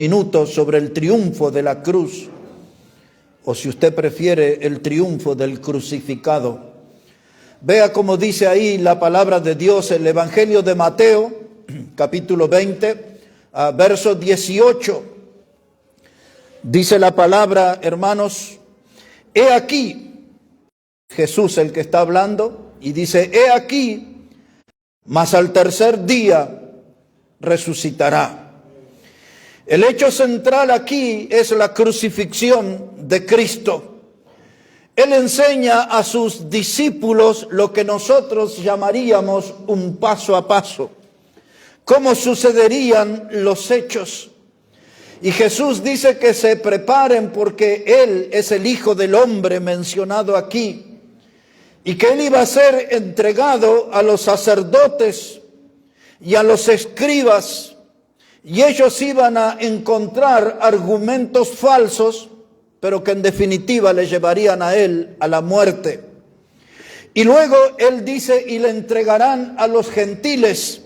Minutos sobre el triunfo de la cruz, o si usted prefiere, el triunfo del crucificado. Vea cómo dice ahí la palabra de Dios, el Evangelio de Mateo, capítulo 20, verso 18. Dice la palabra, hermanos, he aquí, Jesús el que está hablando, y dice, he aquí, mas al tercer día resucitará. El hecho central aquí es la crucifixión de Cristo. Él enseña a sus discípulos lo que nosotros llamaríamos un paso a paso, cómo sucederían los hechos. Y Jesús dice que se preparen porque Él es el Hijo del Hombre mencionado aquí, y que Él iba a ser entregado a los sacerdotes y a los escribas, y ellos iban a encontrar argumentos falsos, pero que en definitiva le llevarían a él a la muerte. Y luego él dice, y le entregarán a los gentiles,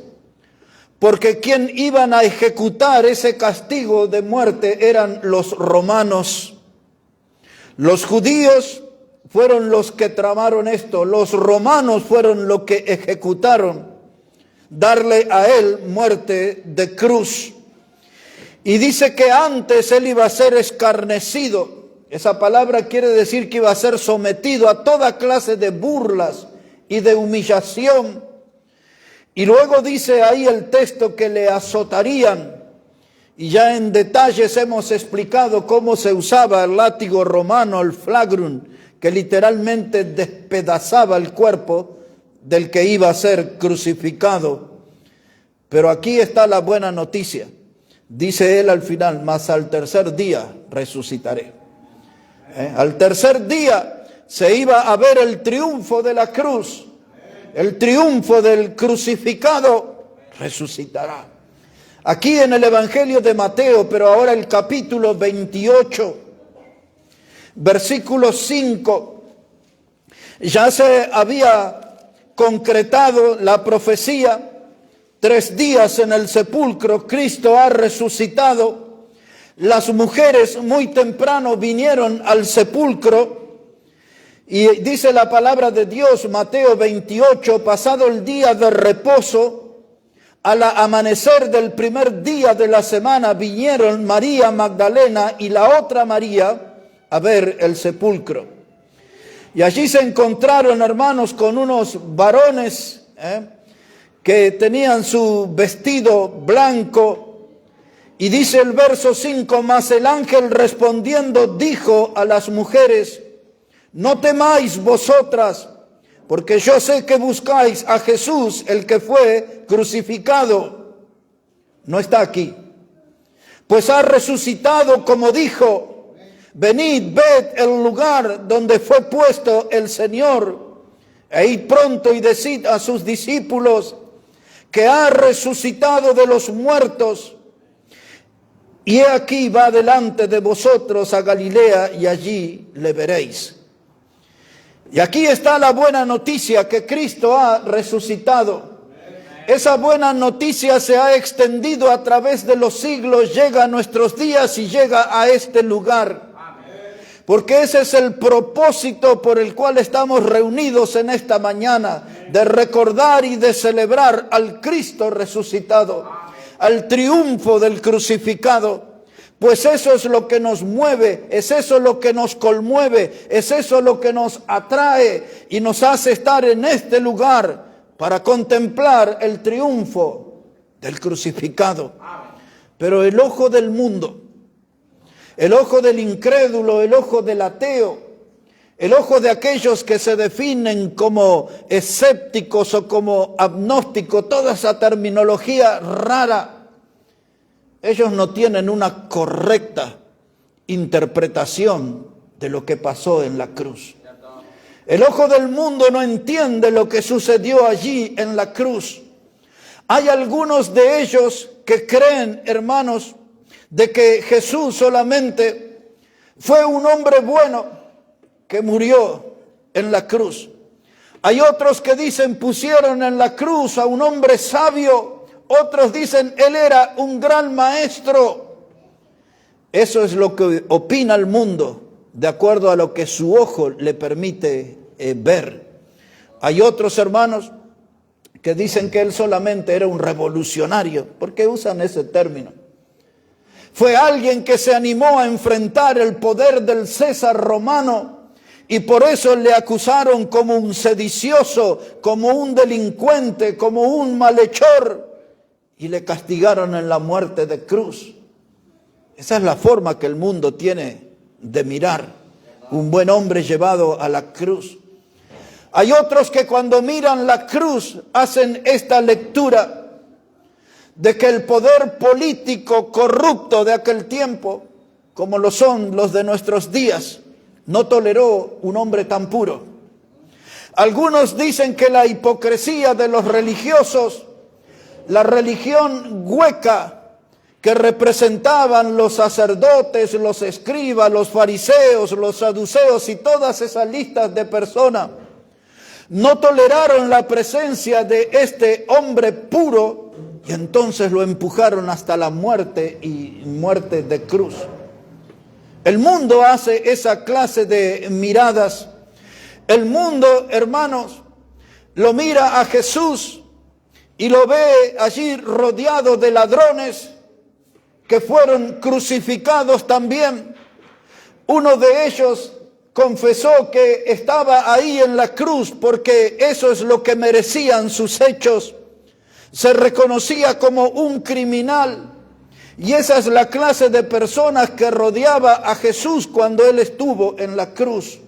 porque quien iban a ejecutar ese castigo de muerte eran los romanos. Los judíos fueron los que tramaron esto, los romanos fueron los que ejecutaron darle a él muerte de cruz. Y dice que antes él iba a ser escarnecido. Esa palabra quiere decir que iba a ser sometido a toda clase de burlas y de humillación. Y luego dice ahí el texto que le azotarían. Y ya en detalles hemos explicado cómo se usaba el látigo romano, el flagrum, que literalmente despedazaba el cuerpo del que iba a ser crucificado. Pero aquí está la buena noticia. Dice él al final, mas al tercer día resucitaré. Al tercer día se iba a ver el triunfo de la cruz, el triunfo del crucificado, resucitará. Aquí en el Evangelio de Mateo, pero ahora el capítulo 28, versículo 5, ya se había concretado la profecía, 3 días en el sepulcro, Cristo ha resucitado. Las mujeres muy temprano vinieron al sepulcro y dice la palabra de Dios, Mateo 28, pasado el día de reposo, al amanecer del primer día de la semana vinieron María Magdalena y la otra María a ver el sepulcro. Y allí se encontraron, hermanos, con unos varones que tenían su vestido blanco. Y dice el verso 5, mas el ángel respondiendo dijo a las mujeres, no temáis vosotras, porque yo sé que buscáis a Jesús, el que fue crucificado. No está aquí, pues ha resucitado como dijo. Venid, ved el lugar donde fue puesto el Señor, e id pronto y decid a sus discípulos que ha resucitado de los muertos, y he aquí va delante de vosotros a Galilea, y allí le veréis. Y aquí está la buena noticia, que Cristo ha resucitado. Esa buena noticia se ha extendido a través de los siglos, llega a nuestros días y llega a este lugar. Porque ese es el propósito por el cual estamos reunidos en esta mañana, de recordar y de celebrar al Cristo resucitado, al triunfo del crucificado. Pues eso es lo que nos mueve, es eso lo que nos conmueve, es eso lo que nos atrae y nos hace estar en este lugar para contemplar el triunfo del crucificado. Pero el ojo del mundo, el ojo del incrédulo, el ojo del ateo, el ojo de aquellos que se definen como escépticos o como agnósticos, toda esa terminología rara, ellos no tienen una correcta interpretación de lo que pasó en la cruz. El ojo del mundo no entiende lo que sucedió allí en la cruz. Hay algunos de ellos que creen, hermanos, de que Jesús solamente fue un hombre bueno que murió en la cruz. Hay otros que dicen pusieron en la cruz a un hombre sabio. Otros dicen él era un gran maestro. Eso es lo que opina el mundo, de acuerdo a lo que su ojo le permite ver. Hay otros hermanos que dicen que él solamente era un revolucionario. ¿Por qué usan ese término? Fue alguien que se animó a enfrentar el poder del César romano y por eso le acusaron como un sedicioso, como un delincuente, como un malhechor y le castigaron en la muerte de cruz. Esa es la forma que el mundo tiene de mirar un buen hombre llevado a la cruz. Hay otros que cuando miran la cruz hacen esta lectura de que el poder político corrupto de aquel tiempo, como lo son los de nuestros días, no toleró un hombre tan puro. Algunos dicen que la hipocresía de los religiosos, la religión hueca que representaban los sacerdotes, los escribas, los fariseos, los saduceos y todas esas listas de personas, no toleraron la presencia de este hombre puro y entonces lo empujaron hasta la muerte y muerte de cruz. El mundo hace esa clase de miradas. El mundo, hermanos, lo mira a Jesús y lo ve allí rodeado de ladrones que fueron crucificados también. Uno de ellos confesó que estaba ahí en la cruz porque eso es lo que merecían sus hechos. Se reconocía como un criminal. Y esa es la clase de personas que rodeaba a Jesús cuando él estuvo en la cruz.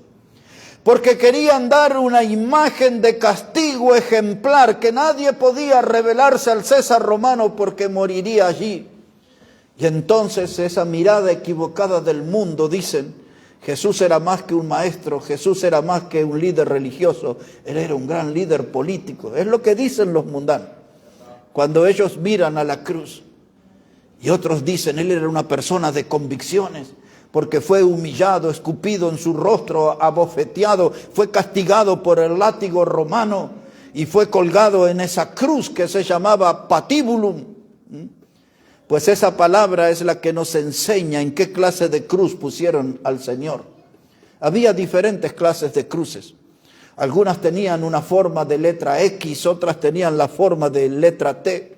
Porque querían dar una imagen de castigo ejemplar, que nadie podía rebelarse al César romano porque moriría allí. Y entonces esa mirada equivocada del mundo, dicen, Jesús era más que un maestro, Jesús era más que un líder religioso, él era un gran líder político. Es lo que dicen los mundanos cuando ellos miran a la cruz. Y otros dicen, él era una persona de convicciones, porque fue humillado, escupido en su rostro, abofeteado, fue castigado por el látigo romano y fue colgado en esa cruz que se llamaba patibulum. Pues esa palabra es la que nos enseña en qué clase de cruz pusieron al Señor. Había diferentes clases de cruces. Algunas tenían una forma de letra X, otras tenían la forma de letra T.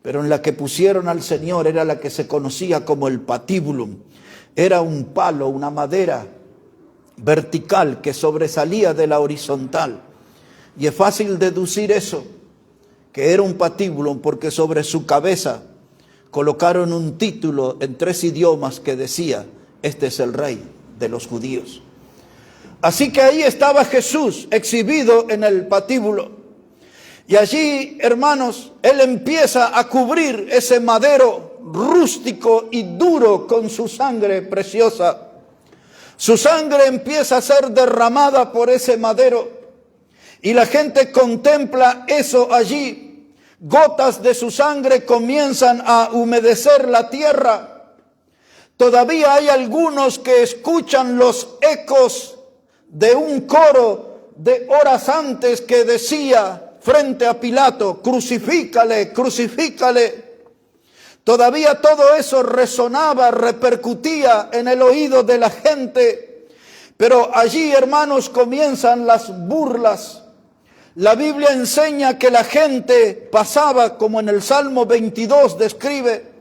Pero en la que pusieron al Señor era la que se conocía como el patibulum. Era un palo, una madera vertical que sobresalía de la horizontal. Y es fácil deducir eso, que era un patibulum, porque sobre su cabeza colocaron un título en 3 idiomas que decía, este es el rey de los judíos. Así que ahí estaba Jesús exhibido en el patíbulo. Y allí, hermanos, él empieza a cubrir ese madero rústico y duro con su sangre preciosa. Su sangre empieza a ser derramada por ese madero. Y la gente contempla eso allí. Gotas de su sangre comienzan a humedecer la tierra. Todavía hay algunos que escuchan los ecos de un coro de horas antes que decía frente a Pilato, crucifícale, crucifícale. Todavía todo eso resonaba, repercutía en el oído de la gente. Pero allí, hermanos, comienzan las burlas. La Biblia enseña que la gente pasaba, como en el Salmo 22 describe,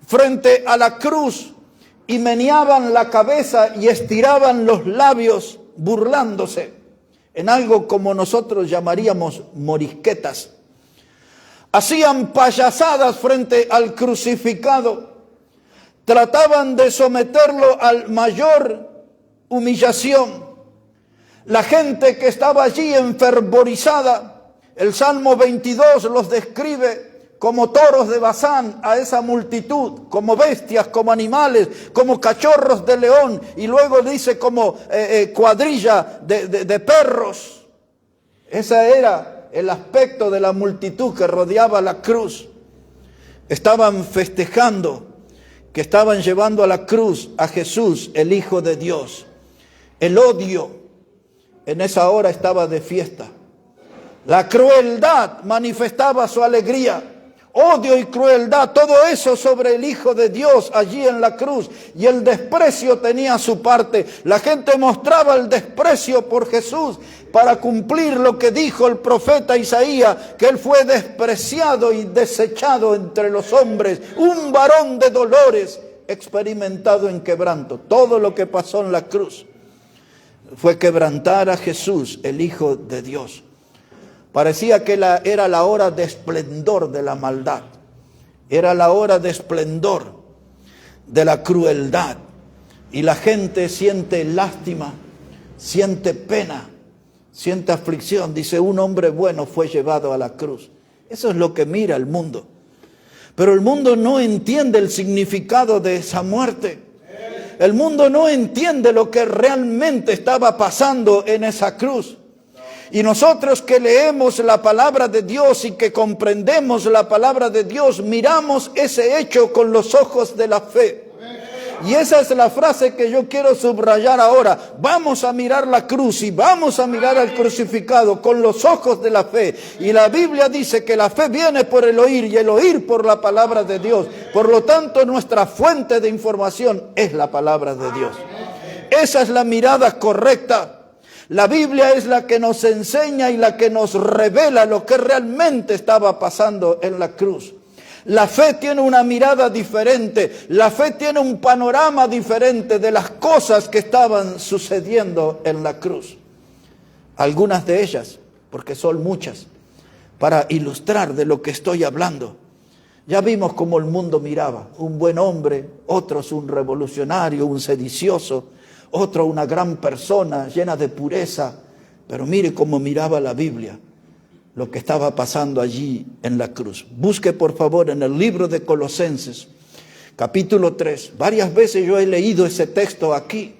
frente a la cruz y meneaban la cabeza y estiraban los labios burlándose, en algo como nosotros llamaríamos morisquetas. Hacían payasadas frente al crucificado, trataban de someterlo a mayor humillación. La gente que estaba allí enfervorizada, el Salmo 22 los describe como toros de Basán a esa multitud, como bestias, como animales, como cachorros de león, y luego dice como cuadrilla de perros. Ese era el aspecto de la multitud que rodeaba la cruz. Estaban festejando que estaban llevando a la cruz a Jesús, el Hijo de Dios. El odio en esa hora estaba de fiesta. La crueldad manifestaba su alegría. odio y crueldad, todo eso sobre el Hijo de Dios allí en la cruz. Y el desprecio tenía su parte. La gente mostraba el desprecio por Jesús para cumplir lo que dijo el profeta Isaías, que él fue despreciado y desechado entre los hombres, un varón de dolores, experimentado en quebranto. Todo lo que pasó en la cruz fue quebrantar a Jesús, el Hijo de Dios. Parecía que era la hora de esplendor de la maldad. Era la hora de esplendor de la crueldad. Y la gente siente lástima, siente pena, siente aflicción. Dice, un hombre bueno fue llevado a la cruz. Eso es lo que mira el mundo. Pero el mundo no entiende el significado de esa muerte. El mundo no entiende lo que realmente estaba pasando en esa cruz. Y nosotros que leemos la palabra de Dios y que comprendemos la palabra de Dios, miramos ese hecho con los ojos de la fe. Y esa es la frase que yo quiero subrayar ahora. Vamos a mirar la cruz y vamos a mirar al crucificado con los ojos de la fe. Y la Biblia dice que la fe viene por el oír y el oír por la palabra de Dios. Por lo tanto, nuestra fuente de información es la palabra de Dios. Esa es la mirada correcta. La Biblia es la que nos enseña y la que nos revela lo que realmente estaba pasando en la cruz. La fe tiene una mirada diferente, la fe tiene un panorama diferente de las cosas que estaban sucediendo en la cruz. Algunas de ellas, porque son muchas, para ilustrar de lo que estoy hablando. Ya vimos cómo el mundo miraba, un buen hombre, otros un revolucionario, un sedicioso, otro una gran persona llena de pureza. Pero mire cómo miraba la Biblia lo que estaba pasando allí en la cruz. Busque por favor en el libro de Colosenses, capítulo 3. Varias veces yo he leído ese texto aquí,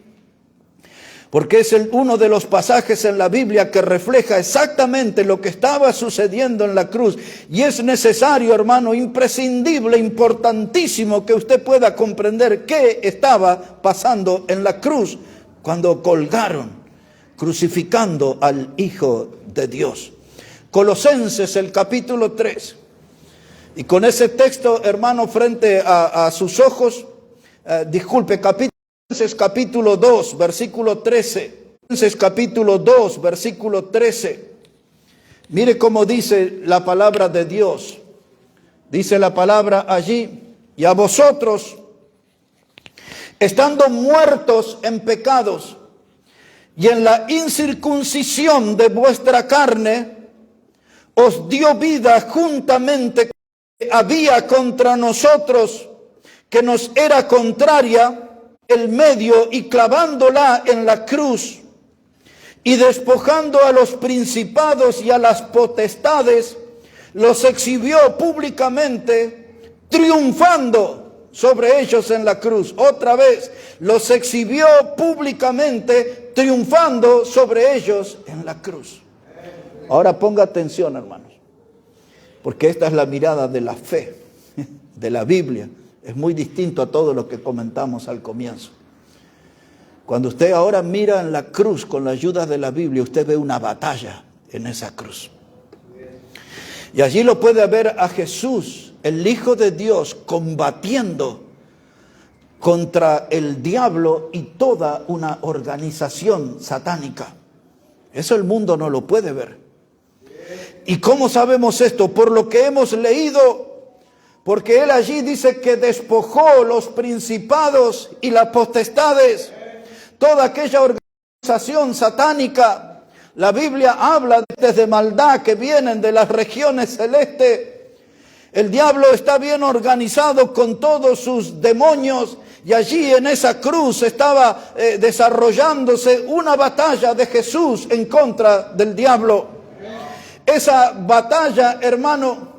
porque es uno de los pasajes en la Biblia que refleja exactamente lo que estaba sucediendo en la cruz. Y es necesario, hermano, imprescindible, importantísimo que usted pueda comprender qué estaba pasando en la cruz cuando colgaron, crucificando al Hijo de Dios. Colosenses, el capítulo 3. Y con ese texto, hermano, frente a sus ojos, capítulo 2, versículo 13. Capítulo 2, versículo 13. Mire cómo dice la palabra de Dios. Dice la palabra allí, y a vosotros, estando muertos en pecados y en la incircuncisión de vuestra carne, os dio vida juntamente con la que había contra nosotros, que nos era contraria, el medio, y clavándola en la cruz, y despojando a los principados y a las potestades, los exhibió públicamente, triunfando sobre ellos en la cruz. Otra vez, los exhibió públicamente, triunfando sobre ellos en la cruz. Ahora ponga atención, hermanos, porque esta es la mirada de la fe, de la Biblia. Es muy distinto a todo lo que comentamos al comienzo. Cuando usted ahora mira en la cruz con la ayuda de la Biblia, usted ve una batalla en esa cruz. Y allí lo puede ver a Jesús, el Hijo de Dios, combatiendo contra el diablo y toda una organización satánica. Eso el mundo no lo puede ver. ¿Y cómo sabemos esto? Por lo que hemos leído, porque él allí dice que despojó los principados y las potestades, toda aquella organización satánica. La Biblia habla de maldad que vienen de las regiones celestes. El diablo está bien organizado con todos sus demonios, y allí en esa cruz estaba desarrollándose una batalla de Jesús en contra del diablo. Esa batalla, hermano,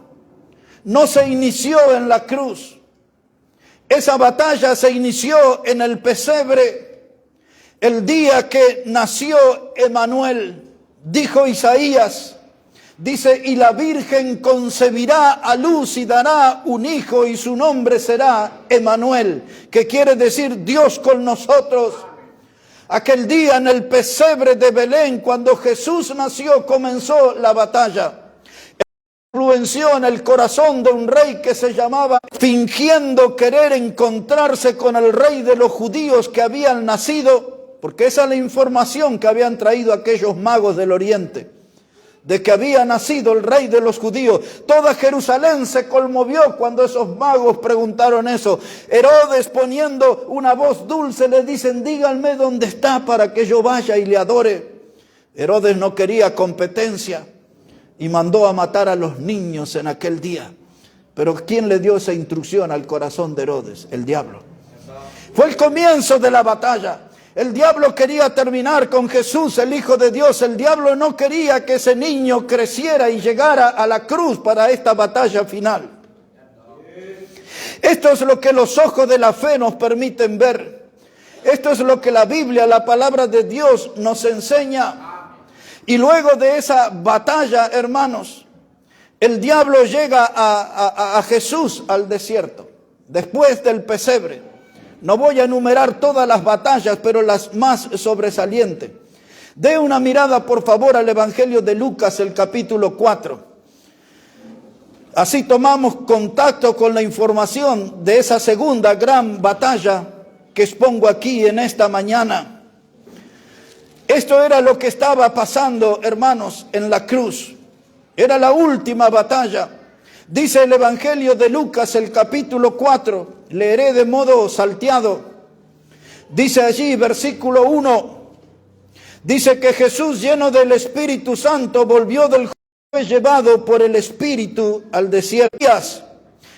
no se inició en la cruz. Esa batalla se inició en el pesebre, el día que nació Emanuel. Dijo Isaías, dice, y la Virgen concebirá a luz y dará un hijo y su nombre será Emanuel, que quiere decir Dios con nosotros. Aquel día en el pesebre de Belén, cuando Jesús nació, comenzó la batalla. influenció en el corazón de un rey que se llamaba, fingiendo querer encontrarse con el rey de los judíos que habían nacido, porque esa es la información que habían traído aquellos magos del oriente, de que había nacido el rey de los judíos. Toda Jerusalén se conmovió cuando esos magos preguntaron eso. Herodes, poniendo una voz dulce, le dicen: díganme dónde está para que yo vaya y le adore. Herodes no quería competencia y mandó a matar a los niños en aquel día. Pero ¿quién le dio esa instrucción al corazón de Herodes? El diablo. Fue el comienzo de la batalla. El diablo quería terminar con Jesús, el Hijo de Dios. El diablo no quería que ese niño creciera y llegara a la cruz para esta batalla final. Esto es lo que los ojos de la fe nos permiten ver. Esto es lo que la Biblia, la palabra de Dios, nos enseña. Y luego de esa batalla, hermanos, el diablo llega a Jesús al desierto, después del pesebre. No voy a enumerar todas las batallas, pero las más sobresalientes. Dé una mirada, por favor, al Evangelio de Lucas, el capítulo 4. Así tomamos contacto con la información de esa segunda gran batalla que expongo aquí en esta mañana. Esto era lo que estaba pasando, hermanos, en la cruz. Era la última batalla. Dice el Evangelio de Lucas, el capítulo 4, leeré de modo salteado. Dice allí, versículo 1, dice que Jesús, lleno del Espíritu Santo, volvió del Jordán, llevado por el Espíritu al desierto,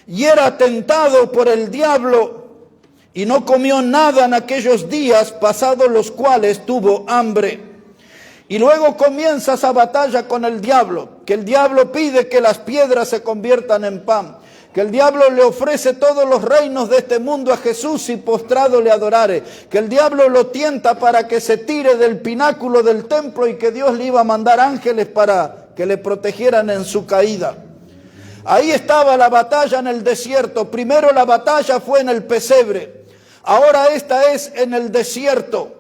y era tentado por el diablo, y no comió nada en aquellos días, pasados los cuales tuvo hambre. Y luego comienza esa batalla con el diablo, que el diablo pide que las piedras se conviertan en pan, que el diablo le ofrece todos los reinos de este mundo a Jesús y postrado le adorare, que el diablo lo tienta para que se tire del pináculo del templo y que Dios le iba a mandar ángeles para que le protegieran en su caída. Ahí estaba la batalla en el desierto. Primero la batalla fue en el pesebre, ahora esta es en el desierto.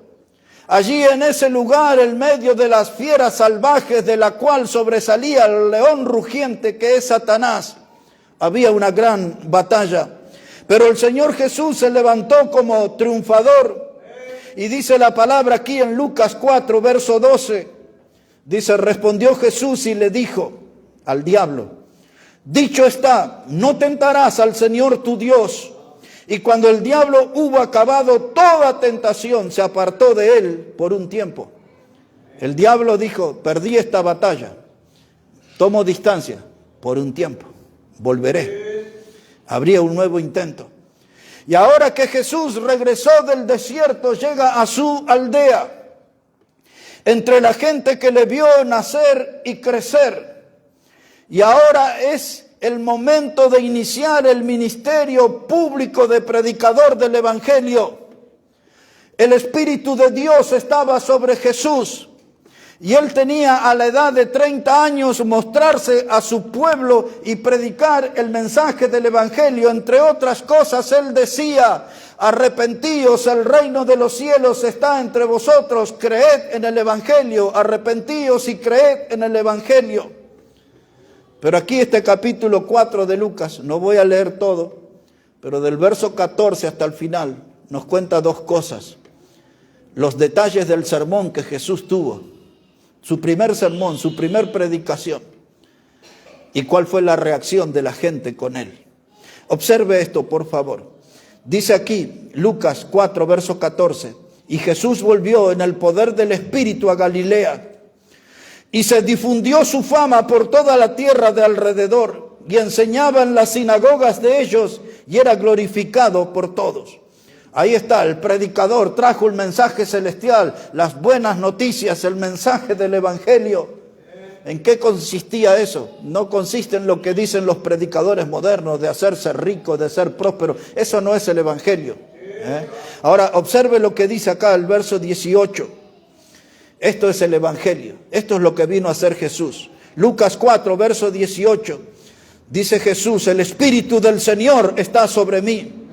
Allí en ese lugar, en medio de las fieras salvajes, de la cual sobresalía el león rugiente que es Satanás, había una gran batalla. Pero el Señor Jesús se levantó como triunfador. Y dice la palabra aquí en Lucas 4, verso 12. Dice: respondió Jesús y le dijo al diablo: dicho está, no tentarás al Señor tu Dios. Y cuando el diablo hubo acabado toda tentación, se apartó de él por un tiempo. El diablo dijo: perdí esta batalla, tomo distancia por un tiempo, volveré. Habría un nuevo intento. Y ahora que Jesús regresó del desierto, llega a su aldea, entre la gente que le vio nacer y crecer. Y ahora es el momento de iniciar el ministerio público de predicador del Evangelio. El Espíritu de Dios estaba sobre Jesús y él tenía a la edad de 30 años mostrarse a su pueblo y predicar el mensaje del Evangelio. Entre otras cosas, él decía: arrepentíos, el reino de los cielos está entre vosotros, creed en el Evangelio, arrepentíos y creed en el Evangelio. Pero aquí este capítulo 4 de Lucas, no voy a leer todo, pero del verso 14 hasta el final nos cuenta dos cosas. Los detalles del sermón que Jesús tuvo, su primer sermón, su primer predicación, y cuál fue la reacción de la gente con él. Observe esto, por favor. Dice aquí, Lucas 4, verso 14, y Jesús volvió en el poder del Espíritu a Galilea, y se difundió su fama por toda la tierra de alrededor, y enseñaba en las sinagogas de ellos, y era glorificado por todos. Ahí está, el predicador trajo el mensaje celestial, las buenas noticias, el mensaje del Evangelio. ¿En qué consistía eso? No consiste en lo que dicen los predicadores modernos, de hacerse rico, de ser próspero. Eso no es el Evangelio. Ahora, observe lo que dice acá el verso 18. Esto es el Evangelio. Esto es lo que vino a hacer Jesús. Lucas 4, verso 18. Dice Jesús: el Espíritu del Señor está sobre mí,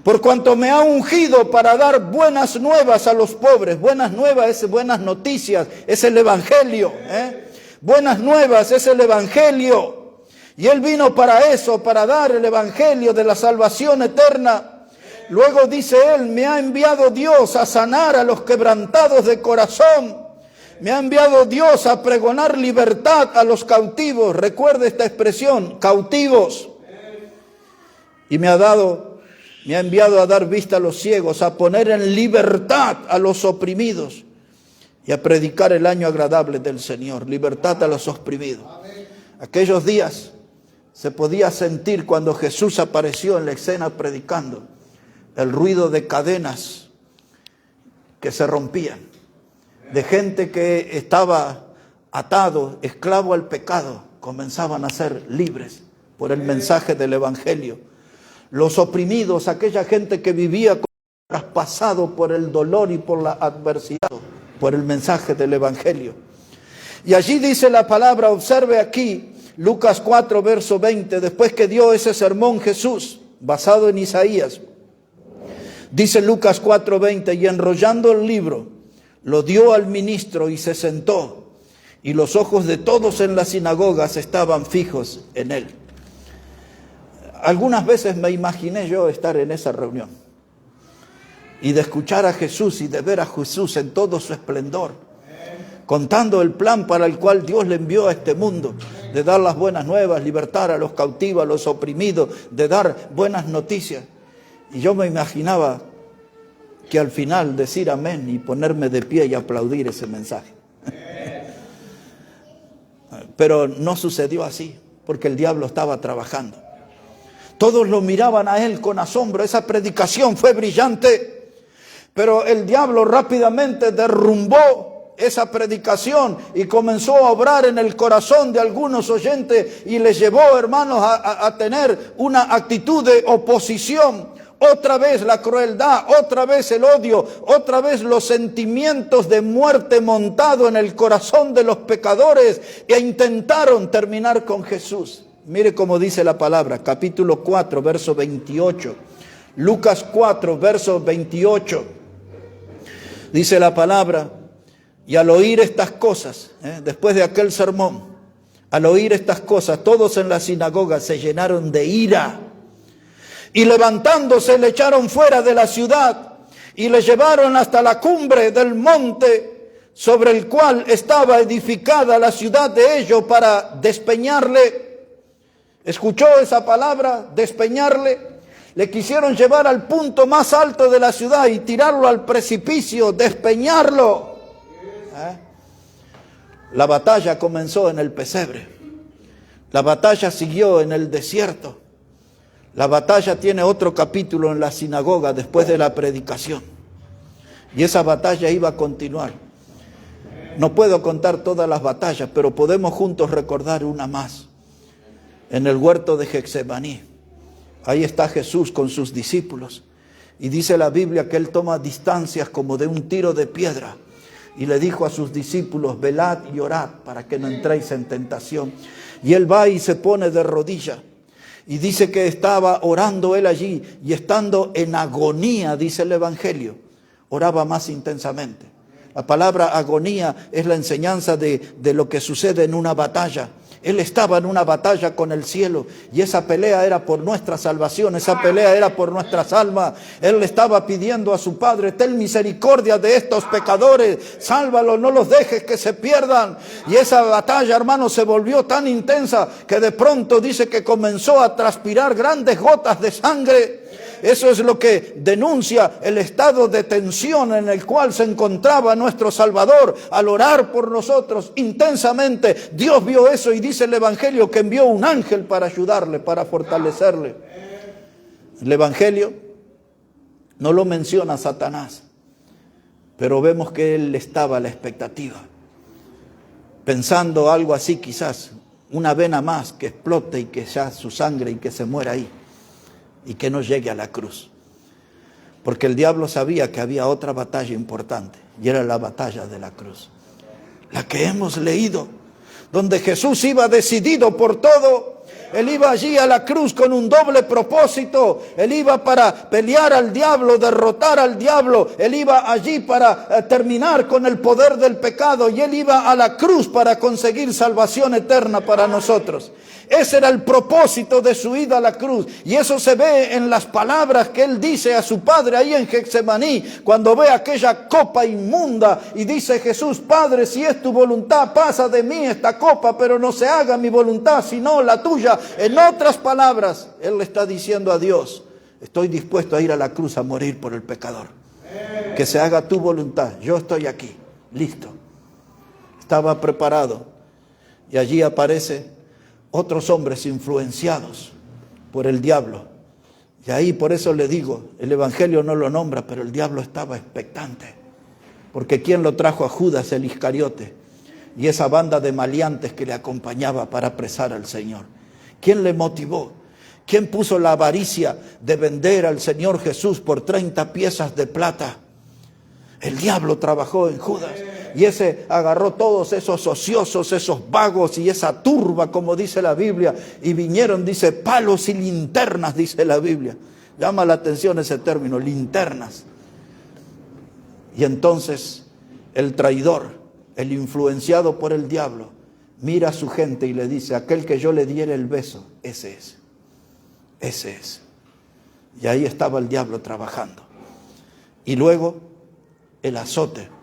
por cuanto me ha ungido para dar buenas nuevas a los pobres. Buenas nuevas es buenas noticias, es el Evangelio. Buenas nuevas es el Evangelio. Y Él vino para eso, para dar el evangelio de la salvación eterna. Luego dice Él, me ha enviado Dios a sanar a los quebrantados de corazón. Me ha enviado Dios a pregonar libertad a los cautivos. Recuerde esta expresión, cautivos. Y me ha enviado a dar vista a los ciegos, a poner en libertad a los oprimidos y a predicar el año agradable del Señor. Libertad a los oprimidos. Aquellos días se podía sentir cuando Jesús apareció en la escena predicando el ruido de cadenas que se rompían, de gente que estaba atado, esclavo al pecado, comenzaban a ser libres por el mensaje del evangelio. Los oprimidos, aquella gente que vivía traspasado por el dolor y por la adversidad, por el mensaje del evangelio. Y allí dice la palabra, observe aquí, Lucas 4, verso 20, después que dio ese sermón Jesús, basado en Isaías, dice Lucas 4, 20, y enrollando el libro, lo dio al ministro y se sentó, y los ojos de todos en las sinagogas estaban fijos en él. Algunas veces me imaginé yo estar en esa reunión y de escuchar a Jesús y de ver a Jesús en todo su esplendor, contando el plan para el cual Dios le envió a este mundo, de dar las buenas nuevas, libertar a los cautivos, a los oprimidos, de dar buenas noticias. Y yo me imaginaba que al final decir amén y ponerme de pie y aplaudir ese mensaje. Pero no sucedió así, porque el diablo estaba trabajando. Todos lo miraban a él con asombro. Esa predicación fue brillante, pero el diablo rápidamente derrumbó esa predicación y comenzó a obrar en el corazón de algunos oyentes y les llevó, hermanos, a tener una actitud de oposición. Otra vez la crueldad, otra vez el odio, otra vez los sentimientos de muerte montado en el corazón de los pecadores, e intentaron terminar con Jesús. Mire cómo dice la palabra, capítulo 4, verso 28. Lucas 4, verso 28. Dice la palabra, y al oír estas cosas, después de aquel sermón, al oír estas cosas, todos en la sinagoga se llenaron de ira. Y levantándose le echaron fuera de la ciudad y le llevaron hasta la cumbre del monte sobre el cual estaba edificada la ciudad de ellos para despeñarle. ¿Escuchó esa palabra? Despeñarle. Le quisieron llevar al punto más alto de la ciudad y tirarlo al precipicio, despeñarlo. La batalla comenzó en el pesebre. La batalla siguió en el desierto. La batalla tiene otro capítulo en la sinagoga después de la predicación. Y esa batalla iba a continuar. No puedo contar todas las batallas, pero podemos juntos recordar una más. En el huerto de Getsemaní, ahí está Jesús con sus discípulos. Y dice la Biblia que Él toma distancias como de un tiro de piedra. Y le dijo a sus discípulos, velad y orad para que no entréis en tentación. Y Él va y se pone de rodillas. Y dice que estaba orando Él allí y estando en agonía, dice el Evangelio, oraba más intensamente. La palabra agonía es la enseñanza de lo que sucede en una batalla. Él estaba en una batalla con el cielo y esa pelea era por nuestra salvación, esa pelea era por nuestras almas. Él le estaba pidiendo a su Padre, ten misericordia de estos pecadores, sálvalos, no los dejes que se pierdan. Y esa batalla, hermano, se volvió tan intensa que de pronto dice que comenzó a transpirar grandes gotas de sangre. Eso es lo que denuncia el estado de tensión en el cual se encontraba nuestro Salvador al orar por nosotros intensamente. Dios vio eso y dice el Evangelio que envió un ángel para ayudarle, para fortalecerle. El Evangelio no lo menciona Satanás, pero vemos que él estaba a la expectativa, pensando algo así quizás, una vena más que explote y que ya su sangre y que se muera ahí. Y que no llegue a la cruz. Porque el diablo sabía que había otra batalla importante. Y era la batalla de la cruz. La que hemos leído. Donde Jesús iba decidido por todo. Él iba allí a la cruz con un doble propósito. Él iba para pelear al diablo, derrotar al diablo. Él iba allí para terminar con el poder del pecado. Y Él iba a la cruz para conseguir salvación eterna para nosotros. Ese era el propósito de su ida a la cruz. Y eso se ve en las palabras que Él dice a su Padre ahí en Getsemaní, cuando ve aquella copa inmunda y dice Jesús: Padre, si es tu voluntad, pasa de mí esta copa, pero no se haga mi voluntad sino la tuya. En otras palabras, Él le está diciendo a Dios: estoy dispuesto a ir a la cruz a morir por el pecador. Que se haga tu voluntad. Yo estoy aquí, listo. Estaba preparado. Y allí aparece otros hombres influenciados por el diablo. Y ahí por eso le digo, el Evangelio no lo nombra, pero el diablo estaba expectante. Porque ¿quién lo trajo a Judas el Iscariote? Y esa banda de maleantes que le acompañaba para apresar al Señor. ¿Quién le motivó? ¿Quién puso la avaricia de vender al Señor Jesús por 30 piezas de plata? El diablo trabajó en Judas. Y ese agarró todos esos ociosos, esos vagos y esa turba, como dice la Biblia. Y vinieron, dice, palos y linternas, dice la Biblia. Llama la atención ese término, linternas. Y entonces el traidor, el influenciado por el diablo, mira a su gente y le dice: aquel que yo le diera el beso, ese es. Ese es. Y ahí estaba el diablo trabajando. Y luego el azote.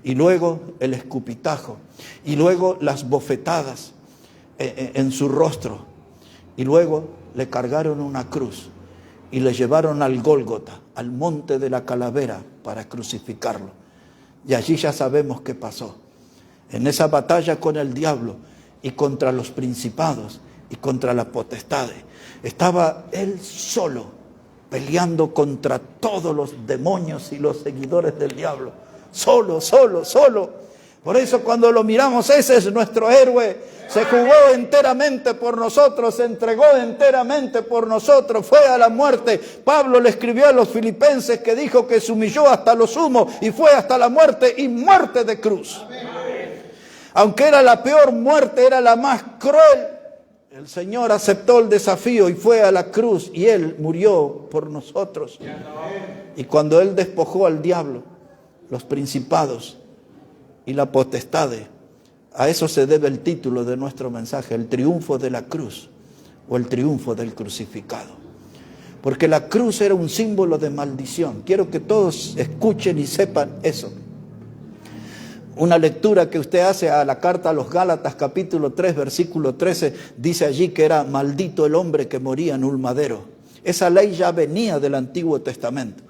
Y luego el escupitajo, y luego las bofetadas en su rostro, y luego le cargaron una cruz y le llevaron al Gólgota, al monte de la calavera, para crucificarlo. Y allí ya sabemos qué pasó. En esa batalla con el diablo y contra los principados y contra las potestades, estaba él solo peleando contra todos los demonios y los seguidores del diablo. Solo, solo, solo. Por eso cuando lo miramos, ese es nuestro héroe. Se jugó enteramente por nosotros, se entregó enteramente por nosotros, fue a la muerte. Pablo le escribió a los filipenses que dijo que se humilló hasta lo sumo y fue hasta la muerte, y muerte de cruz. Aunque era la peor muerte, era la más cruel, el Señor aceptó el desafío y fue a la cruz, y Él murió por nosotros. Y cuando Él despojó al diablo, los principados y la potestad, a eso se debe el título de nuestro mensaje: el triunfo de la cruz, o el triunfo del crucificado. Porque la cruz era un símbolo de maldición. Quiero que todos escuchen y sepan eso. Una lectura que usted hace a la carta a los Gálatas, capítulo 3, versículo 13, dice allí que era maldito el hombre que moría en un madero. Esa ley ya venía del Antiguo Testamento.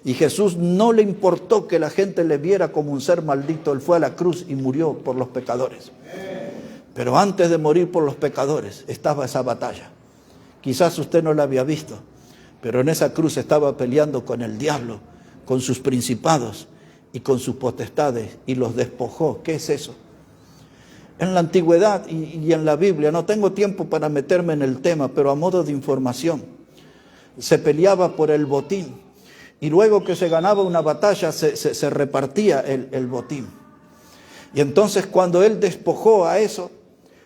Y Jesús no le importó que la gente le viera como un ser maldito. Él fue a la cruz y murió por los pecadores. Pero antes de morir por los pecadores estaba esa batalla. Quizás usted no la había visto, pero en esa cruz estaba peleando con el diablo, con sus principados y con sus potestades, y los despojó. ¿Qué es eso? En la antigüedad y en la Biblia, no tengo tiempo para meterme en el tema, pero a modo de información, se peleaba por el botín. Y luego que se ganaba una batalla, se repartía el botín. Y entonces cuando él despojó a eso,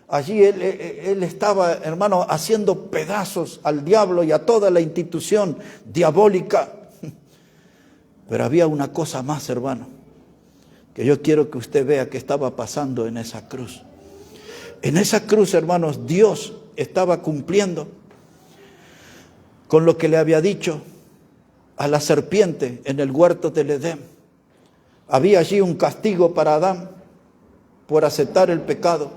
allí él estaba, hermano, haciendo pedazos al diablo y a toda la institución diabólica. Pero había una cosa más, hermano, que yo quiero que usted vea que estaba pasando en esa cruz. En esa cruz, hermanos, Dios estaba cumpliendo con lo que le había dicho a la serpiente en el huerto del Edén. Había allí un castigo para Adán por aceptar el pecado,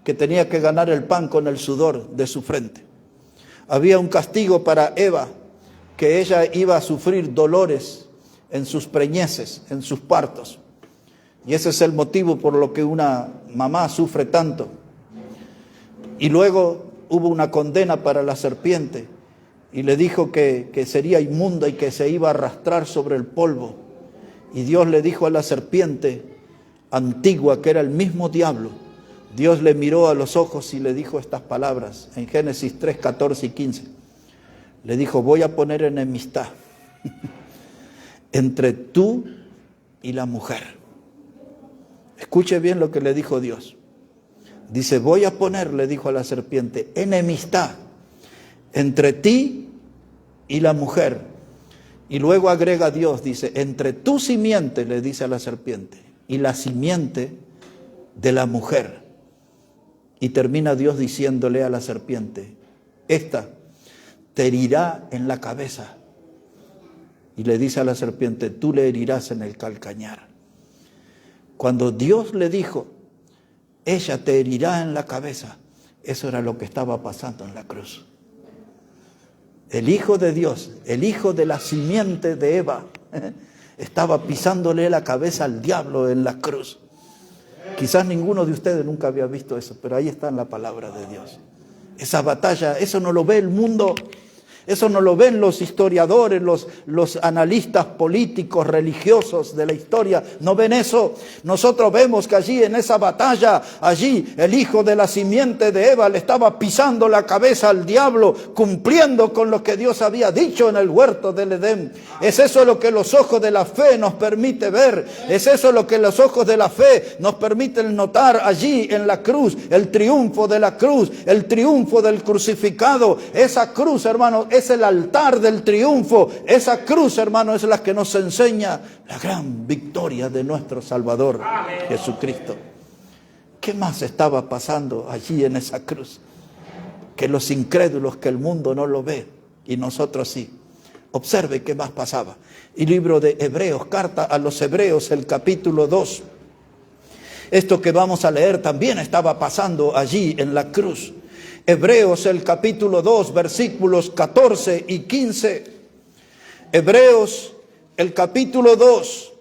que tenía que ganar el pan con el sudor de su frente. Había un castigo para Eva, que ella iba a sufrir dolores en sus preñeces, en sus partos. Y ese es el motivo por lo que una mamá sufre tanto. Y luego hubo una condena para la serpiente, y le dijo que sería inmunda y que se iba a arrastrar sobre el polvo. Y Dios le dijo a la serpiente antigua, que era el mismo diablo, Dios le miró a los ojos y le dijo estas palabras en Génesis 3, 14 y 15. Le dijo: voy a poner enemistad entre tú y la mujer. Escuche bien lo que le dijo Dios. Dice, voy a poner, le dijo a la serpiente, enemistad entre ti y la mujer. Y luego agrega Dios, dice, entre tu simiente, le dice a la serpiente, y la simiente de la mujer. Y termina Dios diciéndole a la serpiente, esta te herirá en la cabeza. Y le dice a la serpiente, tú le herirás en el calcañar. Cuando Dios le dijo, ella te herirá en la cabeza, eso era lo que estaba pasando en la cruz. El Hijo de Dios, el Hijo de la simiente de Eva, estaba pisándole la cabeza al diablo en la cruz. Quizás ninguno de ustedes nunca había visto eso, pero ahí está en la palabra de Dios. Esa batalla, eso no lo ve el mundo. Eso no lo ven los historiadores, los analistas políticos, religiosos de la historia. No ven eso. Nosotros vemos que allí en esa batalla, allí el hijo de la simiente de Eva le estaba pisando la cabeza al diablo, cumpliendo con lo que Dios había dicho en el huerto del Edén. Es eso lo que los ojos de la fe nos permite ver. Es eso lo que los ojos de la fe nos permiten notar allí en la cruz. El triunfo de la cruz, el triunfo del crucificado. Esa cruz, hermano, es el altar del triunfo. Esa cruz, hermano, es la que nos enseña la gran victoria de nuestro Salvador, Jesucristo. ¿Qué más estaba pasando allí en esa cruz? Que los incrédulos, que el mundo no lo ve y nosotros sí. Observe qué más pasaba. El libro de Hebreos, carta a los Hebreos, el capítulo 2. Esto que vamos a leer también estaba pasando allí en la cruz. Hebreos, el capítulo 2, versículos 14 y 15. Hebreos, el capítulo 2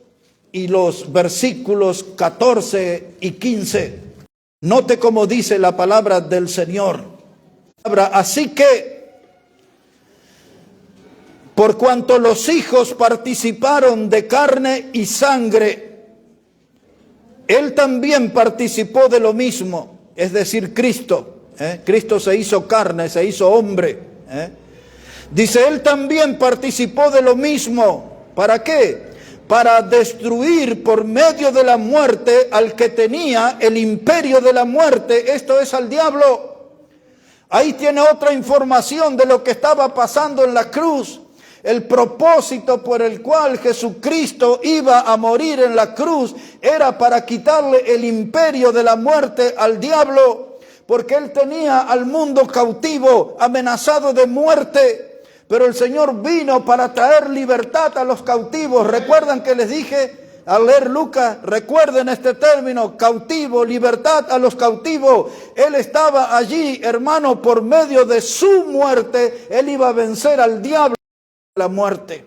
y los versículos 14 y 15. Note cómo dice la palabra del Señor. Así que, por cuanto los hijos participaron de carne y sangre, Él también participó de lo mismo, es decir, Cristo. Cristo se hizo carne, se hizo hombre. Dice, Él también participó de lo mismo. ¿Para qué? Para destruir por medio de la muerte al que tenía el imperio de la muerte, esto es al diablo. Ahí tiene otra información de lo que estaba pasando en la cruz. El propósito por el cual Jesucristo iba a morir en la cruz era para quitarle el imperio de la muerte al diablo. Porque Él tenía al mundo cautivo, amenazado de muerte. Pero el Señor vino para traer libertad a los cautivos. ¿Recuerdan que les dije al leer Lucas? Recuerden este término, cautivo, libertad a los cautivos. Él estaba allí, hermano, por medio de su muerte. Él iba a vencer al diablo de la muerte.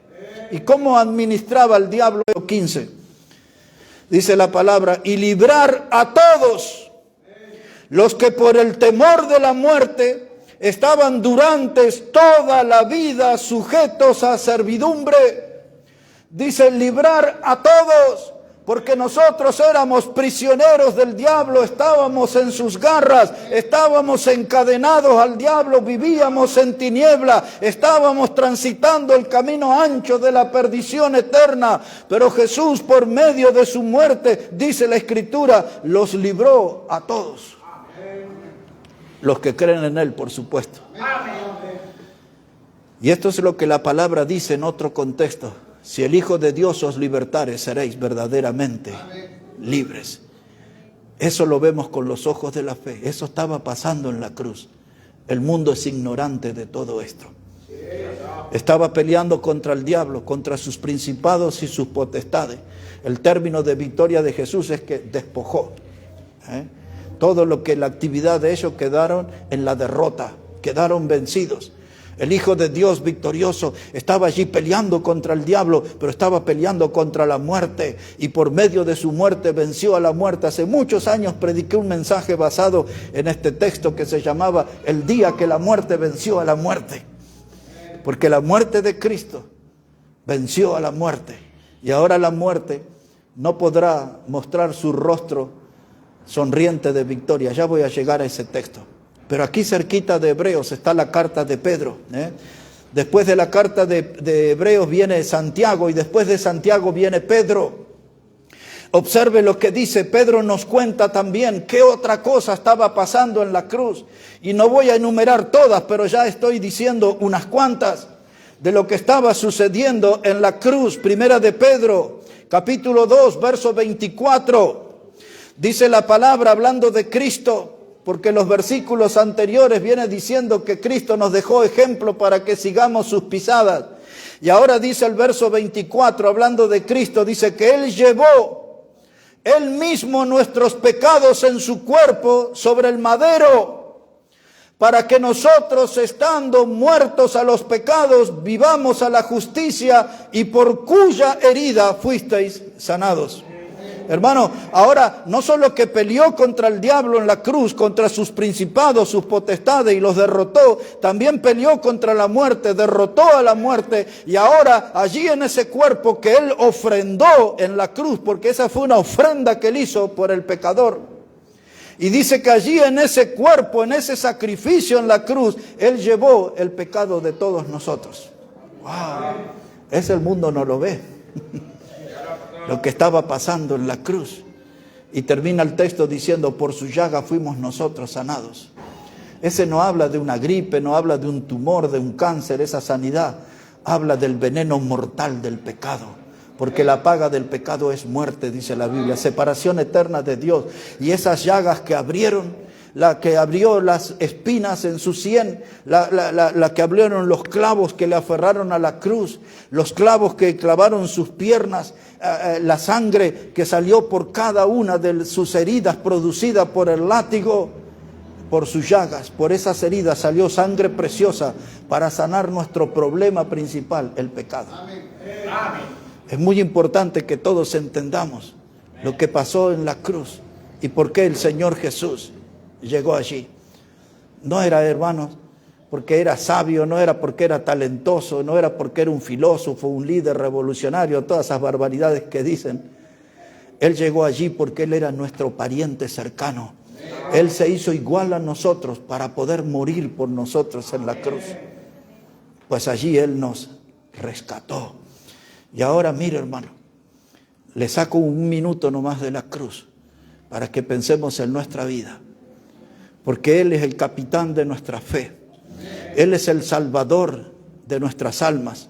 ¿Y cómo administraba el diablo? 15. Dice la palabra, y librar a todos los que por el temor de la muerte estaban durante toda la vida sujetos a servidumbre. Dice, librar a todos, porque nosotros éramos prisioneros del diablo, estábamos en sus garras, estábamos encadenados al diablo, vivíamos en tiniebla, estábamos transitando el camino ancho de la perdición eterna. Pero Jesús, por medio de su muerte, dice la Escritura, los libró a todos. Los que creen en Él, por supuesto. Y esto es lo que la palabra dice en otro contexto. Si el Hijo de Dios os libertare, seréis verdaderamente libres. Eso lo vemos con los ojos de la fe. Eso estaba pasando en la cruz. El mundo es ignorante de todo esto. Estaba peleando contra el diablo, contra sus principados y sus potestades. El término de victoria de Jesús es que despojó. Todo lo que la actividad de ellos quedaron en la derrota, quedaron vencidos. El Hijo de Dios victorioso estaba allí peleando contra el diablo, pero estaba peleando contra la muerte. Y por medio de su muerte venció a la muerte. Hace muchos años prediqué un mensaje basado en este texto que se llamaba El día que la muerte venció a la muerte. Porque la muerte de Cristo venció a la muerte. Y ahora la muerte no podrá mostrar su rostro sonriente de victoria. Ya voy a llegar a ese texto. Pero aquí cerquita de Hebreos está la carta de Pedro. Después de la carta de Hebreos viene Santiago y después de Santiago viene Pedro. Observe lo que dice. Pedro nos cuenta también qué otra cosa estaba pasando en la cruz. Y no voy a enumerar todas, pero ya estoy diciendo unas cuantas de lo que estaba sucediendo en la cruz. Primera de Pedro, capítulo 2, verso 24. Dice la palabra hablando de Cristo, porque los versículos anteriores viene diciendo que Cristo nos dejó ejemplo para que sigamos sus pisadas. Y ahora dice el verso 24, hablando de Cristo, dice que Él llevó Él mismo nuestros pecados en su cuerpo sobre el madero, para que nosotros, estando muertos a los pecados, vivamos a la justicia, y por cuya herida fuisteis sanados. Hermano, ahora no solo que peleó contra el diablo en la cruz, contra sus principados, sus potestades, y los derrotó, también peleó contra la muerte, derrotó a la muerte, y ahora allí en ese cuerpo que Él ofrendó en la cruz, porque esa fue una ofrenda que Él hizo por el pecador. Y dice que allí en ese cuerpo, en ese sacrificio en la cruz, Él llevó el pecado de todos nosotros. ¡Wow! Ese el mundo no lo ve. Lo que estaba pasando en la cruz. Y termina el texto diciendo, por su llaga fuimos nosotros sanados. Ese no habla de una gripe, no habla de un tumor, de un cáncer, esa sanidad. Habla del veneno mortal del pecado. Porque la paga del pecado es muerte, dice la Biblia, separación eterna de Dios. Y esas llagas que abrieron, la que abrió las espinas en su sien, la que abrieron los clavos que le aferraron a la cruz, los clavos que clavaron sus piernas, la sangre que salió por cada una de sus heridas producida por el látigo, por sus llagas, por esas heridas salió sangre preciosa para sanar nuestro problema principal, el pecado. Amén. Es muy importante que todos entendamos lo que pasó en la cruz y por qué el Señor Jesús llegó allí. No era, hermanos, porque era sabio, no era porque era talentoso, no era porque era un filósofo, un líder revolucionario, todas esas barbaridades que dicen. Él llegó allí porque Él era nuestro pariente cercano. Él se hizo igual a nosotros para poder morir por nosotros en la cruz. Pues allí Él nos rescató. Y ahora mire, hermano, le saco un minuto nomás de la cruz para que pensemos en nuestra vida. Porque Él es el capitán de nuestra fe. Él es el salvador de nuestras almas.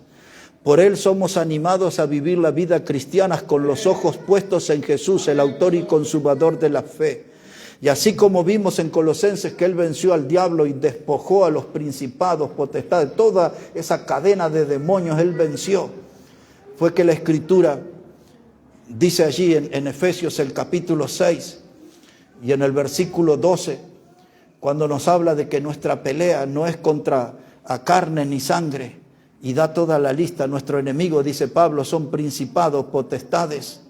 Por Él somos animados a vivir la vida cristiana con los ojos puestos en Jesús, el autor y consumador de la fe. Y así como vimos en Colosenses que Él venció al diablo y despojó a los principados, potestades, toda esa cadena de demonios Él venció. Fue que la Escritura dice allí en Efesios el capítulo 6 y en el versículo 12, cuando nos habla de que nuestra pelea no es contra a carne ni sangre, y da toda la lista. Nuestro enemigo, dice Pablo, son principados, potestades,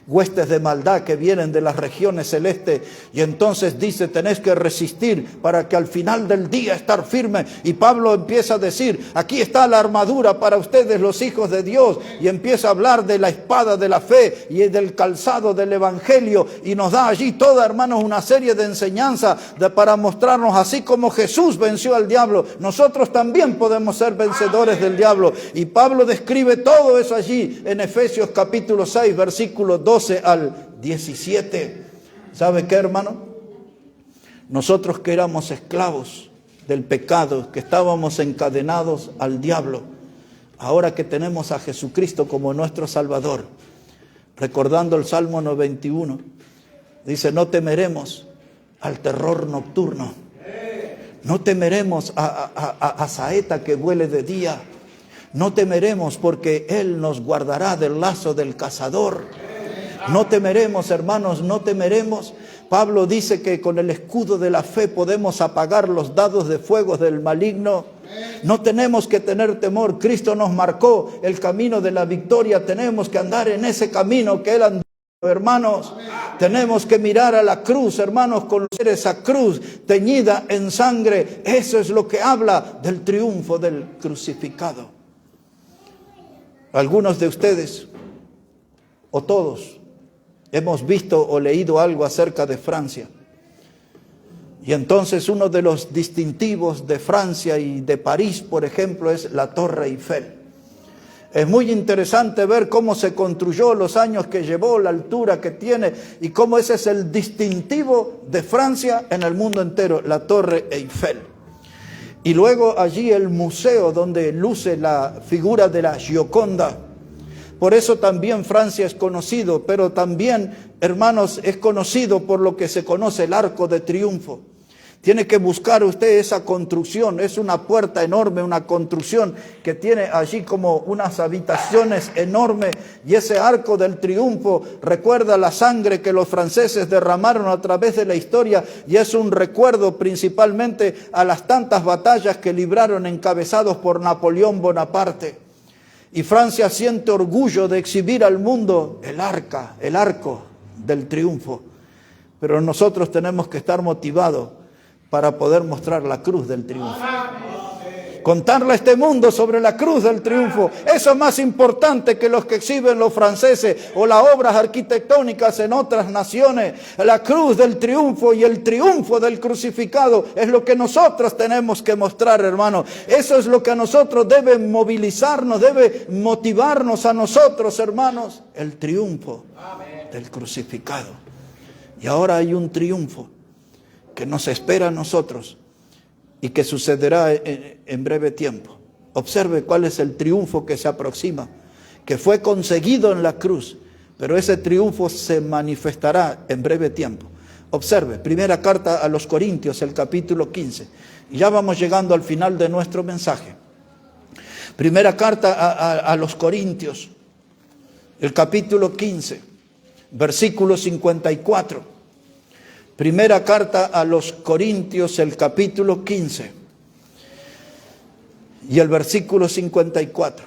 huestes de maldad que vienen de las regiones celestes. Y entonces dice, tenés que resistir para que al final del día estar firme. Y Pablo empieza a decir, aquí está la armadura para ustedes los hijos de Dios. Y empieza a hablar de la espada de la fe y del calzado del evangelio. Y nos da allí toda, hermanos, una serie de enseñanzas para mostrarnos, así como Jesús venció al diablo, nosotros también podemos ser vencedores del diablo. Y Pablo describe todo eso allí en Efesios capítulo 6, versículo 12 al 17. ¿Sabe qué, hermano? Nosotros que éramos esclavos del pecado, que estábamos encadenados al diablo, ahora que tenemos a Jesucristo como nuestro Salvador, recordando el Salmo 91, dice, no temeremos al terror nocturno, no temeremos a saeta que vuele de día, no temeremos porque Él nos guardará del lazo del cazador. No temeremos, hermanos, no temeremos. Pablo dice que con el escudo de la fe podemos apagar los dardos de fuego del maligno. No tenemos que tener temor. Cristo nos marcó el camino de la victoria. Tenemos que andar en ese camino que Él andó, hermanos. Tenemos que mirar a la cruz, hermanos, conocer esa cruz teñida en sangre. Eso es lo que habla del triunfo del crucificado. Algunos de ustedes, o todos, hemos visto o leído algo acerca de Francia. Y entonces uno de los distintivos de Francia y de París, por ejemplo, es la Torre Eiffel. Es muy interesante ver cómo se construyó, los años que llevó, la altura que tiene y cómo ese es el distintivo de Francia en el mundo entero, la Torre Eiffel. Y luego allí el museo donde luce la figura de la Gioconda. Por eso también Francia es conocido, pero también, hermanos, es conocido por lo que se conoce el Arco de Triunfo. Tiene que buscar usted esa construcción, es una puerta enorme, una construcción que tiene allí como unas habitaciones enormes, y ese arco del triunfo recuerda la sangre que los franceses derramaron a través de la historia, y es un recuerdo principalmente a las tantas batallas que libraron encabezados por Napoleón Bonaparte. Y Francia siente orgullo de exhibir al mundo el arco del triunfo, pero nosotros tenemos que estar motivados para poder mostrar la cruz del triunfo. Contarle a este mundo sobre la cruz del triunfo. Eso es más importante que los que exhiben los franceses o las obras arquitectónicas en otras naciones. La cruz del triunfo y el triunfo del crucificado es lo que nosotros tenemos que mostrar, hermano. Eso es lo que a nosotros debe movilizarnos, debe motivarnos a nosotros, hermanos. El triunfo del crucificado. Y ahora hay un triunfo que nos espera a nosotros y que sucederá en breve tiempo. Observe cuál es el triunfo que se aproxima, que fue conseguido en la cruz, pero ese triunfo se manifestará en breve tiempo. Observe, primera carta a los Corintios, el capítulo 15. Y ya vamos llegando al final de nuestro mensaje. Primera carta a los Corintios, el capítulo 15, versículo 54. Primera carta a los Corintios, el capítulo 15 y el versículo 54.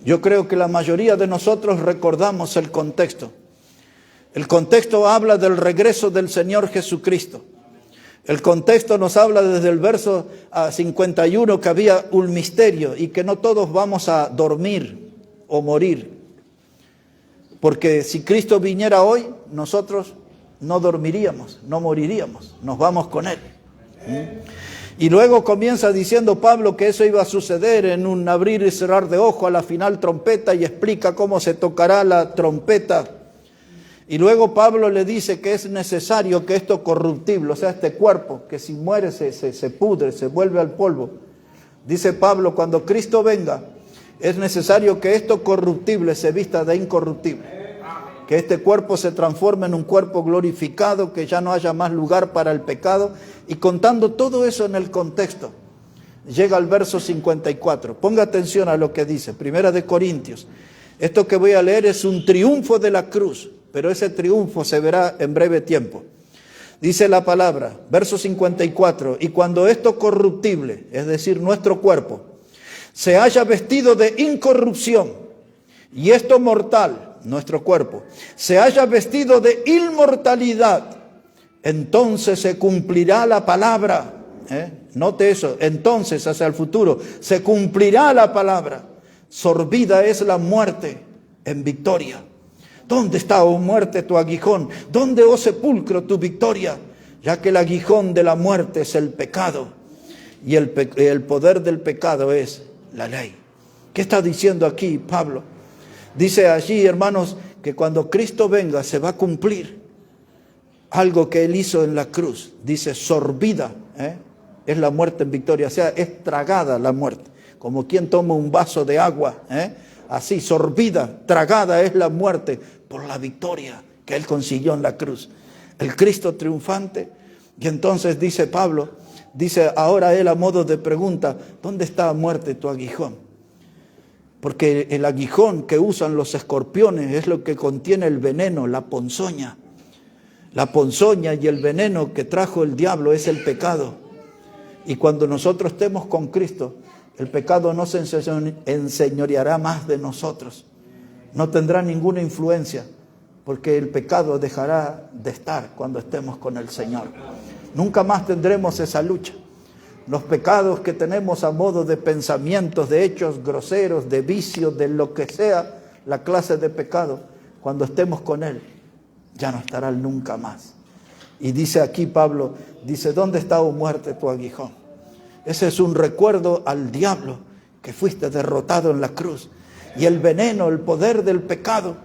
Yo creo que la mayoría de nosotros recordamos el contexto. El contexto habla del regreso del Señor Jesucristo. El contexto nos habla desde el verso 51 que había un misterio y que no todos vamos a dormir o morir. Porque si Cristo viniera hoy, nosotros no dormiríamos, no moriríamos, nos vamos con Él. Y luego comienza diciendo Pablo que eso iba a suceder en un abrir y cerrar de ojo a la final trompeta, y explica cómo se tocará la trompeta. Y luego Pablo le dice que es necesario que esto corruptible, o sea, este cuerpo que si muere se pudre, se vuelve al polvo. Dice Pablo, cuando Cristo venga, es necesario que esto corruptible se vista de incorruptible. Que este cuerpo se transforme en un cuerpo glorificado, que ya no haya más lugar para el pecado. Y contando todo eso en el contexto, llega al verso 54. Ponga atención a lo que dice, Primera de Corintios. Esto que voy a leer es un triunfo de la cruz, pero ese triunfo se verá en breve tiempo. Dice la palabra, verso 54, y cuando esto corruptible, es decir, nuestro cuerpo, se haya vestido de incorrupción, y esto mortal, nuestro cuerpo, se haya vestido de inmortalidad, entonces se cumplirá la palabra. Note eso, entonces hacia el futuro, se cumplirá la palabra. Sorbida es la muerte en victoria. ¿Dónde está, oh muerte, tu aguijón? ¿Dónde, oh sepulcro, tu victoria? Ya que el aguijón de la muerte es el pecado, y el poder del pecado es la ley. ¿Qué está diciendo aquí Pablo? Dice allí, hermanos, que cuando Cristo venga se va a cumplir algo que Él hizo en la cruz. Dice, sorbida, es la muerte en victoria, o sea, es tragada la muerte. Como quien toma un vaso de agua, así, sorbida, tragada es la muerte por la victoria que Él consiguió en la cruz. El Cristo triunfante. Y entonces dice Pablo, dice ahora Él a modo de pregunta, ¿dónde está, muerte, tu aguijón? Porque el aguijón que usan los escorpiones es lo que contiene el veneno, la ponzoña. La ponzoña y el veneno que trajo el diablo es el pecado. Y cuando nosotros estemos con Cristo, el pecado no se enseñoreará más de nosotros. No tendrá ninguna influencia, porque el pecado dejará de estar cuando estemos con el Señor. Nunca más tendremos esa lucha. Los pecados que tenemos a modo de pensamientos, de hechos groseros, de vicios, de lo que sea, la clase de pecado, cuando estemos con Él, ya no estará nunca más. Y dice aquí Pablo, dice, ¿dónde está, oh muerte, tu aguijón? Ese es un recuerdo al diablo que fuiste derrotado en la cruz. Y el veneno, el poder del pecado,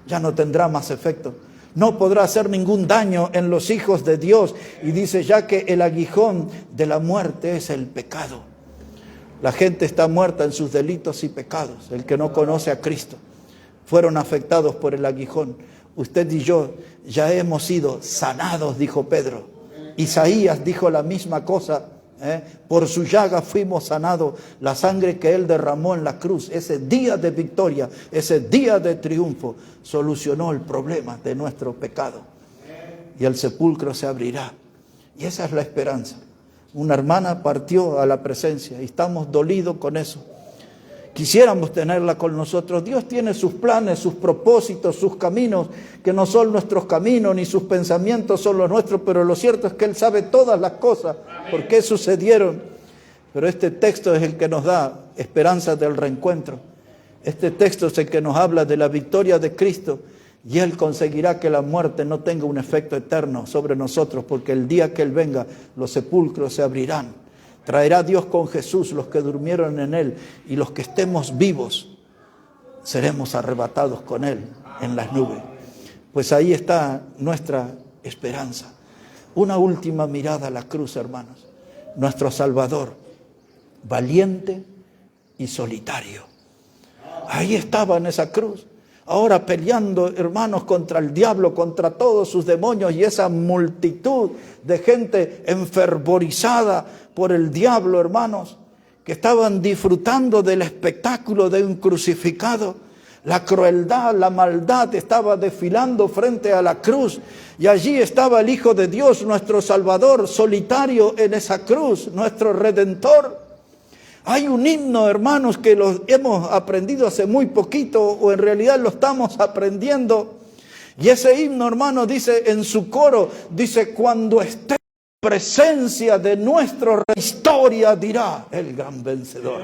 ya no tendrá más efecto. No podrá hacer ningún daño en los hijos de Dios. Y dice ya que el aguijón de la muerte es el pecado. La gente está muerta en sus delitos y pecados. El que no conoce a Cristo fueron afectados por el aguijón. Usted y yo ya hemos sido sanados, dijo Pedro. Isaías dijo la misma cosa. Por su llaga fuimos sanados. La sangre que Él derramó en la cruz, ese día de victoria, ese día de triunfo, solucionó el problema de nuestro pecado. Y el sepulcro se abrirá. Y esa es la esperanza. Una hermana partió a la presencia y estamos dolidos con eso. Quisiéramos tenerla con nosotros. Dios tiene sus planes, sus propósitos, sus caminos, que no son nuestros caminos, ni sus pensamientos son los nuestros, pero lo cierto es que Él sabe todas las cosas, por qué sucedieron. Pero este texto es el que nos da esperanza del reencuentro. Este texto es el que nos habla de la victoria de Cristo, y Él conseguirá que la muerte no tenga un efecto eterno sobre nosotros, porque el día que Él venga, los sepulcros se abrirán. Traerá Dios con Jesús los que durmieron en Él, y los que estemos vivos seremos arrebatados con Él en las nubes. Pues ahí está nuestra esperanza. Una última mirada a la cruz, hermanos. Nuestro Salvador, valiente y solitario. Ahí estaba en esa cruz. Ahora peleando, hermanos, contra el diablo, contra todos sus demonios y esa multitud de gente enfervorizada por el diablo, hermanos, que estaban disfrutando del espectáculo de un crucificado. La crueldad, la maldad estaba desfilando frente a la cruz. Y allí estaba el Hijo de Dios, nuestro Salvador, solitario en esa cruz, nuestro Redentor. Hay un himno, hermanos, que lo hemos aprendido hace muy poquito, o en realidad lo estamos aprendiendo. Y ese himno, hermanos, dice en su coro, dice: cuando esté en presencia de nuestra historia, dirá el gran vencedor.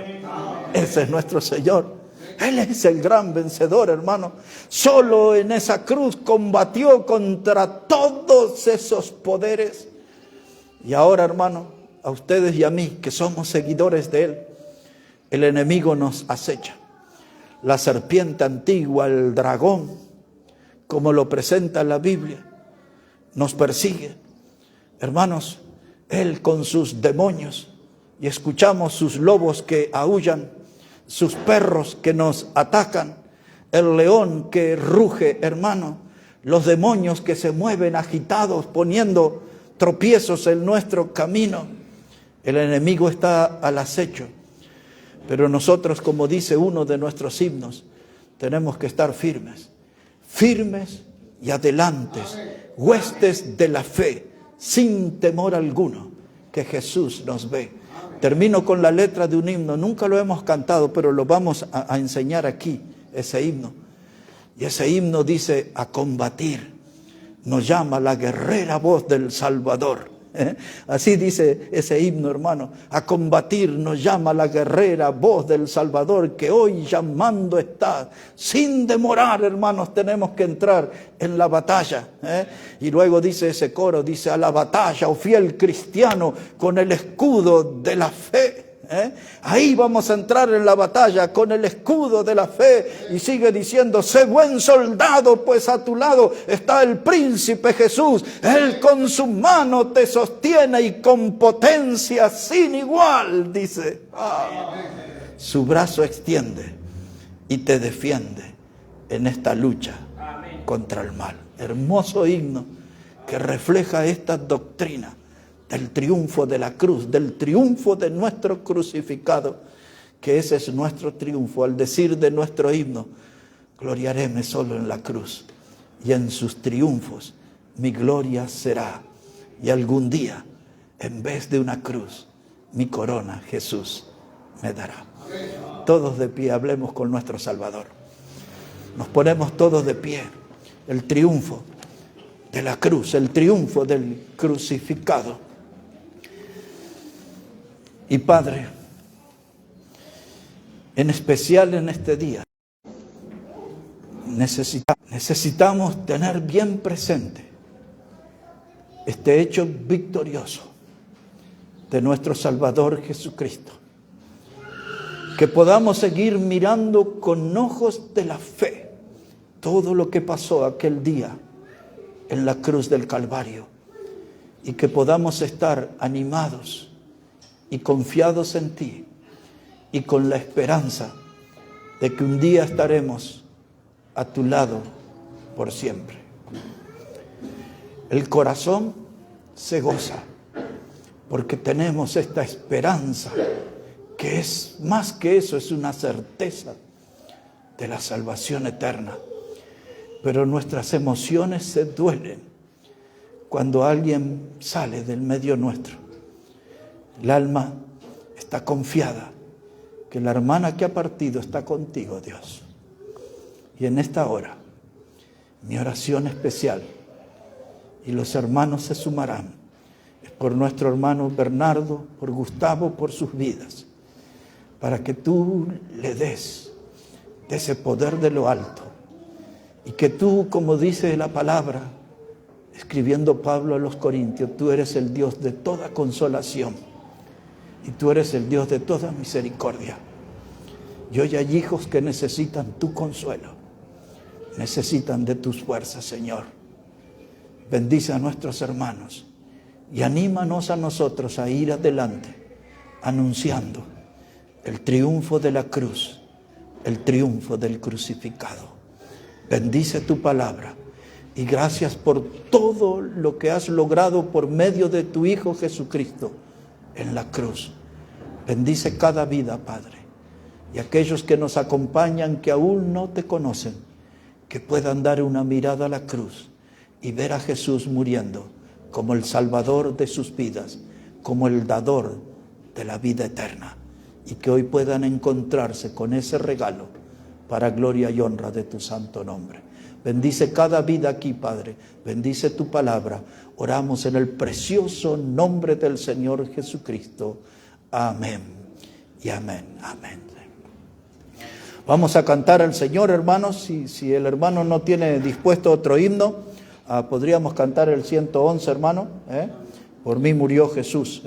Ese es nuestro Señor. Él es el gran vencedor, hermano. Solo en esa cruz combatió contra todos esos poderes. Y ahora, hermano, a ustedes y a mí, que somos seguidores de Él, el enemigo nos acecha. La serpiente antigua, el dragón, como lo presenta la Biblia, nos persigue. Hermanos, Él con sus demonios, y escuchamos sus lobos que aúllan, sus perros que nos atacan, el león que ruge, hermano, los demonios que se mueven agitados, poniendo tropiezos en nuestro camino. El enemigo está al acecho. Pero nosotros, como dice uno de nuestros himnos, tenemos que estar firmes. Firmes y adelantes, huestes de la fe, sin temor alguno, que Jesús nos ve. Termino con la letra de un himno. Nunca lo hemos cantado, pero lo vamos a enseñar aquí, ese himno. Y ese himno dice: a combatir nos llama la guerrera voz del Salvador. Así dice ese himno, hermano. A combatir nos llama la guerrera voz del Salvador, que hoy llamando está. Sin demorar, hermanos, tenemos que entrar en la batalla. Y luego dice ese coro, dice: a la batalla, oh fiel cristiano, con el escudo de la fe. Ahí vamos a entrar en la batalla con el escudo de la fe. Y sigue diciendo: sé buen soldado, pues a tu lado está el príncipe Jesús. Él con su mano te sostiene y con potencia sin igual, dice. Su brazo extiende y te defiende en esta lucha contra el mal. Hermoso himno que refleja esta doctrina del triunfo de la cruz, del triunfo de nuestro crucificado, que ese es nuestro triunfo. Al decir de nuestro himno: gloriaréme solo en la cruz, y en sus triunfos mi gloria será. Y algún día, en vez de una cruz, mi corona Jesús me dará. Todos de pie, hablemos con nuestro Salvador. Nos ponemos todos de pie. El triunfo de la cruz, el triunfo del crucificado. Y Padre, en especial en este día, necesitamos tener bien presente este hecho victorioso de nuestro Salvador Jesucristo, que podamos seguir mirando con ojos de la fe todo lo que pasó aquel día en la cruz del Calvario, y que podamos estar animados y confiados en ti, y con la esperanza de que un día estaremos a tu lado por siempre. El corazón se goza porque tenemos esta esperanza que es más que eso, es una certeza de la salvación eterna. Pero nuestras emociones se duelen cuando alguien sale del medio nuestro. El alma está confiada que la hermana que ha partido está contigo, Dios. Y en esta hora, mi oración especial, y los hermanos se sumarán, es por nuestro hermano Bernardo, por Gustavo, por sus vidas, para que tú le des de ese poder de lo alto, y que tú, como dice la palabra, escribiendo Pablo a los Corintios, tú eres el Dios de toda consolación, y tú eres el Dios de toda misericordia. Y hoy hay hijos que necesitan tu consuelo, necesitan de tus fuerzas, Señor. Bendice a nuestros hermanos y anímanos a nosotros a ir adelante, anunciando el triunfo de la cruz, el triunfo del crucificado. Bendice tu palabra y gracias por todo lo que has logrado por medio de tu Hijo Jesucristo en la cruz. Bendice cada vida, Padre, y aquellos que nos acompañan que aún no te conocen, que puedan dar una mirada a la cruz y ver a Jesús muriendo como el Salvador de sus vidas, como el dador de la vida eterna, y que hoy puedan encontrarse con ese regalo para gloria y honra de tu santo nombre. Bendice cada vida aquí, Padre. Bendice tu palabra. Oramos en el precioso nombre del Señor Jesucristo. Amén y amén. Amén. Vamos a cantar al Señor, hermanos. Si el hermano no tiene dispuesto otro himno, podríamos cantar el 111, hermano. Por mí murió Jesús.